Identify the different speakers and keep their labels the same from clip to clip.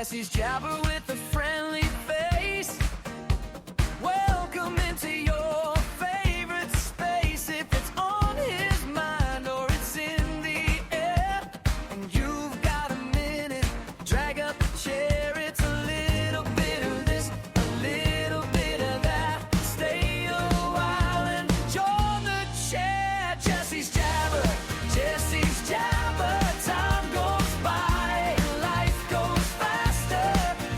Speaker 1: Jesse's Jabber with a friendly face. Welcome into your favorite space. If it's on his mind or it's in the air, and you've got a minute, drag up the chair. It's a little bit of this, a little bit of that. Stay a while and join the chat. Jesse's Jabber, Jesse's Jabber. Time goes by, life goes faster.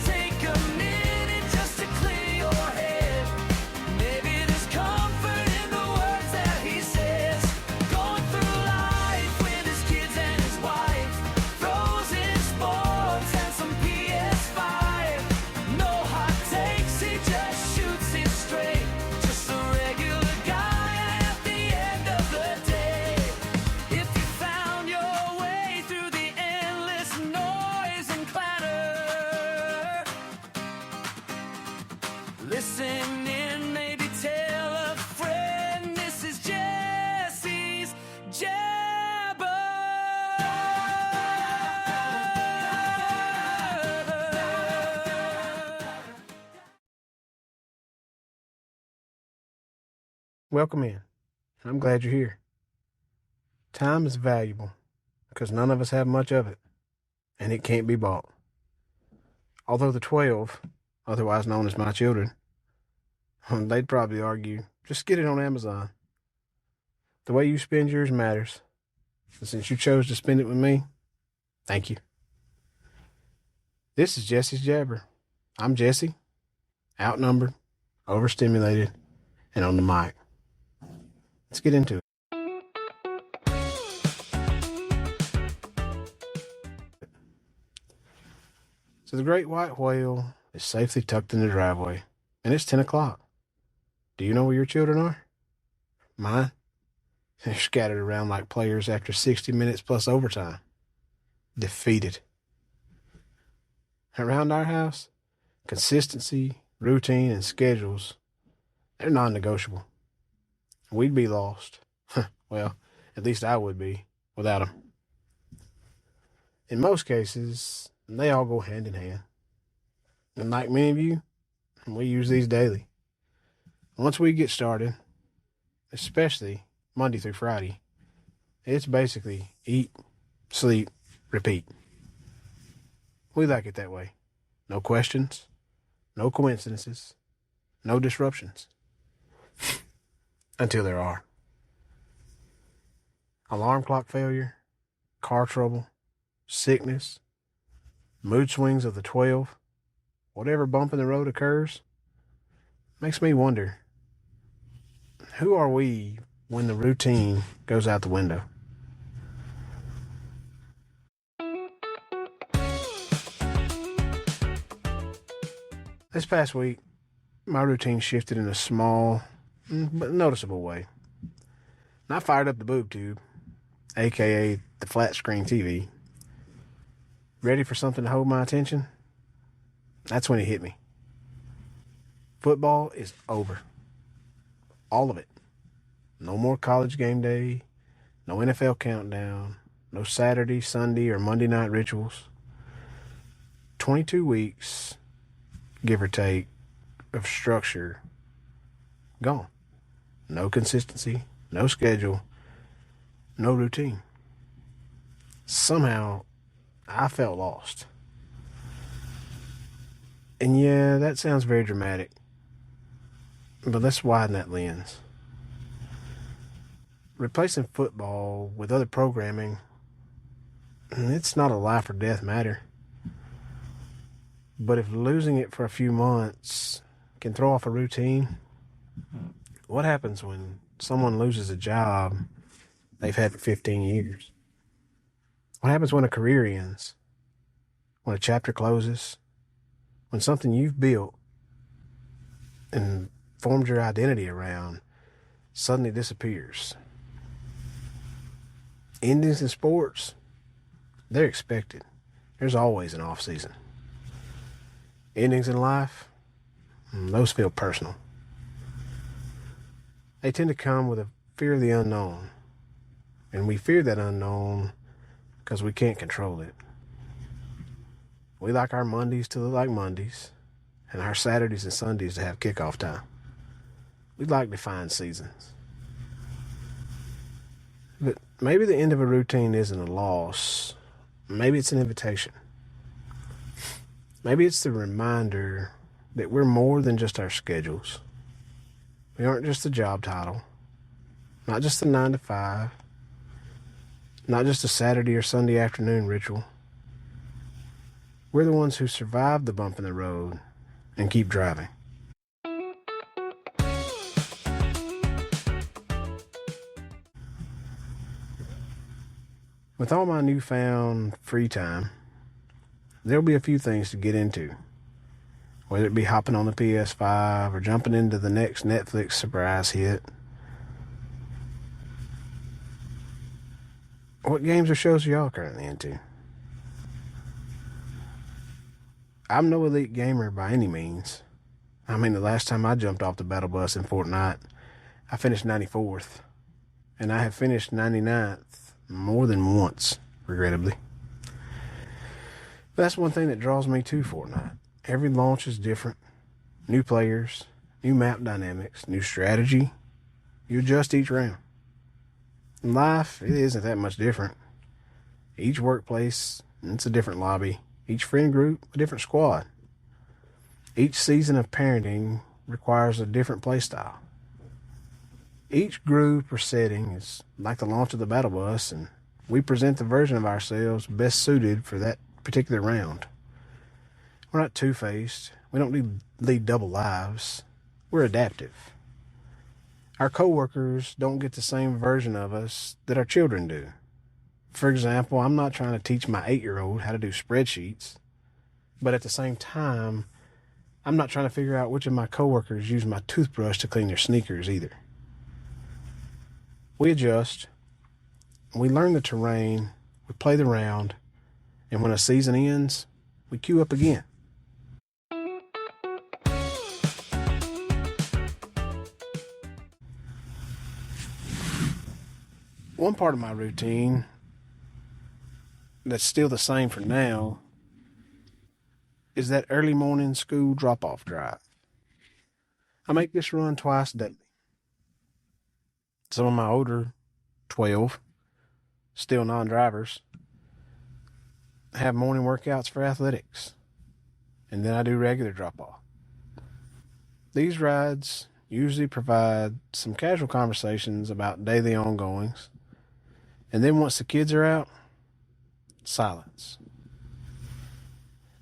Speaker 1: Take a minute just to clear your head. Maybe there's comfort in the words that he says. Going through life with his kids and his wife. Throws in sports and some PS5. No hot takes, he just shoots it straight. Just a regular guy at the end of the day. If you found your way through the endless noise and clatter, listen in, maybe tell a friend. This is Jesse's Jabber.
Speaker 2: Welcome in. I'm glad you're here. Time is valuable because none of us have much of it, and it can't be bought. Although the 12, otherwise known as my children, they'd probably argue, just get it on Amazon. The way you spend yours matters. And since you chose to spend it with me, thank you. This is Jesse's Jabber. I'm Jesse, outnumbered, overstimulated, and on the mic. Let's get into it. So the great white whale is safely tucked in the driveway, and it's 10 o'clock. Do you know where your children are? Mine? They're scattered around like players after 60 minutes plus overtime. Defeated. Around our house, consistency, routine, and schedules, they're non-negotiable. We'd be lost. Well, at least I would be, without them. In most cases, they all go hand in hand. And like many of you, we use these daily. Once we get started, especially Monday through Friday, it's basically eat, sleep, repeat. We like it that way. No questions, no coincidences, no disruptions. Until there are. Alarm clock failure, car trouble, sickness, mood swings of the 12, whatever bump in the road occurs, makes me wonder, who are we when the routine goes out the window? This past week, my routine shifted in a small but noticeable way. And I fired up the boob tube, aka the flat screen TV, ready for something to hold my attention. That's when it hit me. Football is over. All of it. No more college game day, no NFL countdown, no Saturday, Sunday, or Monday night rituals. 22 weeks, give or take, of structure gone. No consistency, no schedule, no routine. Somehow, I felt lost. And yeah, that sounds very dramatic, but let's widen that lens. Replacing football with other programming, it's not a life or death matter. But if losing it for a few months can throw off a routine, what happens when someone loses a job they've had for 15 years? What happens when a career ends? When a chapter closes? When something you've built and formed your identity around suddenly disappears? Endings in sports, they're expected. There's always an off season. Endings in life, those feel personal. They tend to come with a fear of the unknown. And we fear that unknown because we can't control it. We like our Mondays to look like Mondays, and our Saturdays and Sundays to have kickoff time. We like defined seasons. But maybe the end of a routine isn't a loss. Maybe it's an invitation. Maybe it's the reminder that we're more than just our schedules. We aren't just a job title, not just a 9 to 5, not just a Saturday or Sunday afternoon ritual. We're the ones who survive the bump in the road and keep driving. With all my newfound free time, there'll be a few things to get into. Whether it be hopping on the PS5 or jumping into the next Netflix surprise hit. What games or shows are y'all currently into? I'm no elite gamer by any means. I mean, the last time I jumped off the battle bus in Fortnite, I finished 94th. And I have finished 99th more than once, regrettably. But that's one thing that draws me to Fortnite. Every launch is different. New players, new map dynamics, new strategy. You adjust each round. In life, it isn't that much different. Each workplace, it's a different lobby. Each friend group, a different squad. Each season of parenting requires a different playstyle. Each group or setting is like the launch of the battle bus, and we present the version of ourselves best suited for that particular round. We're not two-faced. We don't lead double lives. We're adaptive. Our coworkers don't get the same version of us that our children do. For example, I'm not trying to teach my 8-year-old how to do spreadsheets, but at the same time, I'm not trying to figure out which of my coworkers use my toothbrush to clean their sneakers either. We adjust, we learn the terrain, we play the round, and when a season ends, we queue up again. One part of my routine that's still the same for now is that early morning school drop-off drive. I make this run twice daily. Some of my older 12, still non-drivers, have morning workouts for athletics, and then I do regular drop-off. These rides usually provide some casual conversations about daily ongoings, and then once the kids are out, silence.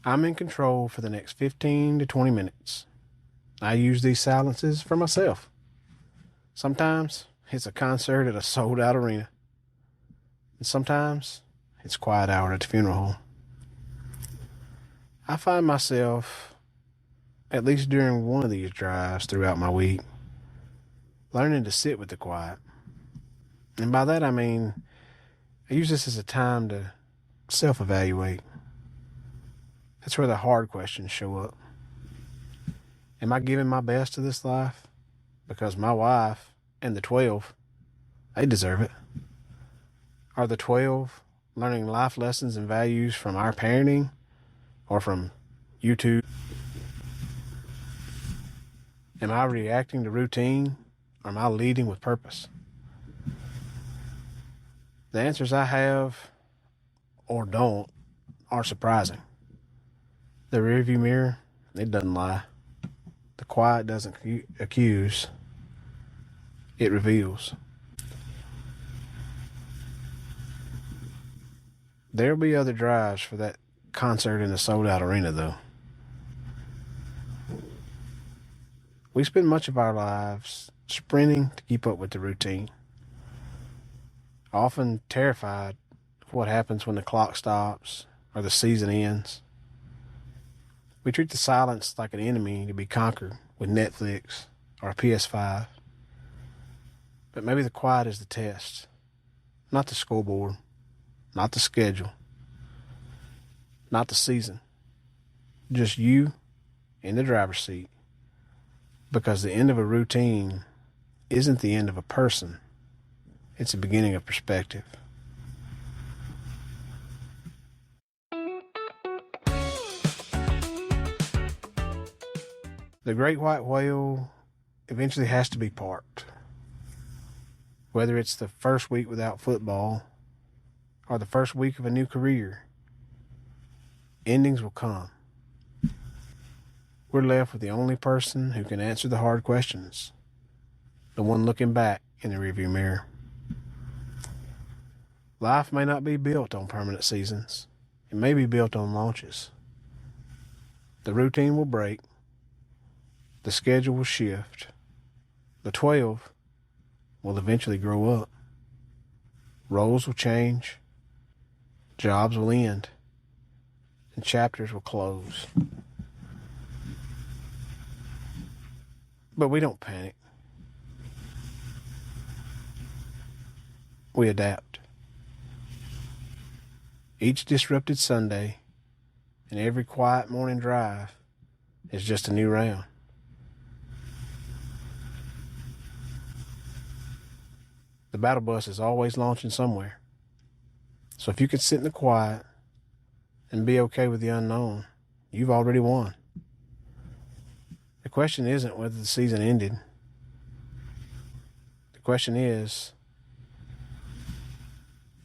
Speaker 2: I'm in control for the next 15 to 20 minutes. I use these silences for myself. Sometimes it's a concert at a sold-out arena, and sometimes it's quiet hour at the funeral home. I find myself, at least during one of these drives throughout my week, learning to sit with the quiet. And by that I mean, I use this as a time to self-evaluate. That's where the hard questions show up. Am I giving my best to this life? Because my wife and the 12, they deserve it. Are the 12 learning life lessons and values from our parenting or from YouTube? Am I reacting to routine or am I leading with purpose? The answers I have or don't are surprising. The rearview mirror, it doesn't lie. The quiet doesn't accuse. It reveals. There'll be other drives for that concert in the sold-out arena, though. We spend much of our lives sprinting to keep up with the routine, often terrified of what happens when the clock stops or the season ends. We treat the silence like an enemy to be conquered with Netflix or a PS5. But maybe the quiet is the test, not the scoreboard, not the schedule, not the season. Just you in the driver's seat. Because the end of a routine isn't the end of a person. It's the beginning of perspective. The great white whale eventually has to be parked. Whether it's the first week without football or the first week of a new career, endings will come. We're left with the only person who can answer the hard questions, the one looking back in the rearview mirror. Life may not be built on permanent seasons. It may be built on launches. The routine will break. The schedule will shift. The 12 will eventually grow up. Roles will change. Jobs will end. And chapters will close. But we don't panic. We adapt. Each disrupted Sunday and every quiet morning drive is just a new round. The battle bus is always launching somewhere. So if you can sit in the quiet and be okay with the unknown, you've already won. The question isn't whether the season ended. The question is,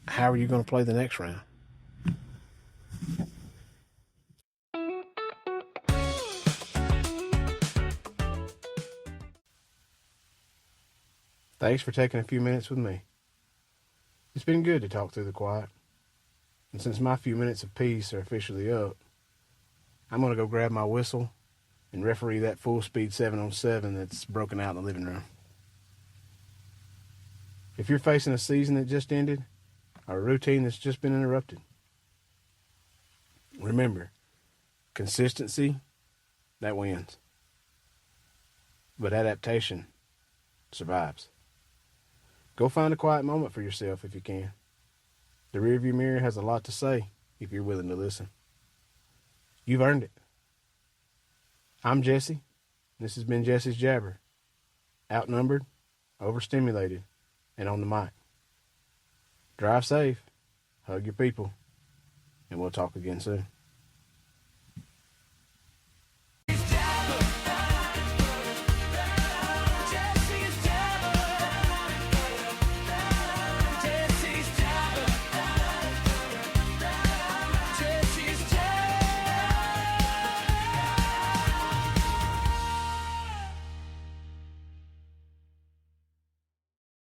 Speaker 2: how are you going to play the next round? Thanks for taking a few minutes with me. It's been good to talk through the quiet. And since my few minutes of peace are officially up, I'm going to go grab my whistle and referee that full-speed 7-on-7 that's broken out in the living room. If you're facing a season that just ended or a routine that's just been interrupted, remember, consistency, that wins. But adaptation survives. Go find a quiet moment for yourself if you can. The rearview mirror has a lot to say if you're willing to listen. You've earned it. I'm Jesse. This has been Jesse's Jabber. Outnumbered, overstimulated, and on the mic. Drive safe, hug your people, and we'll talk again soon.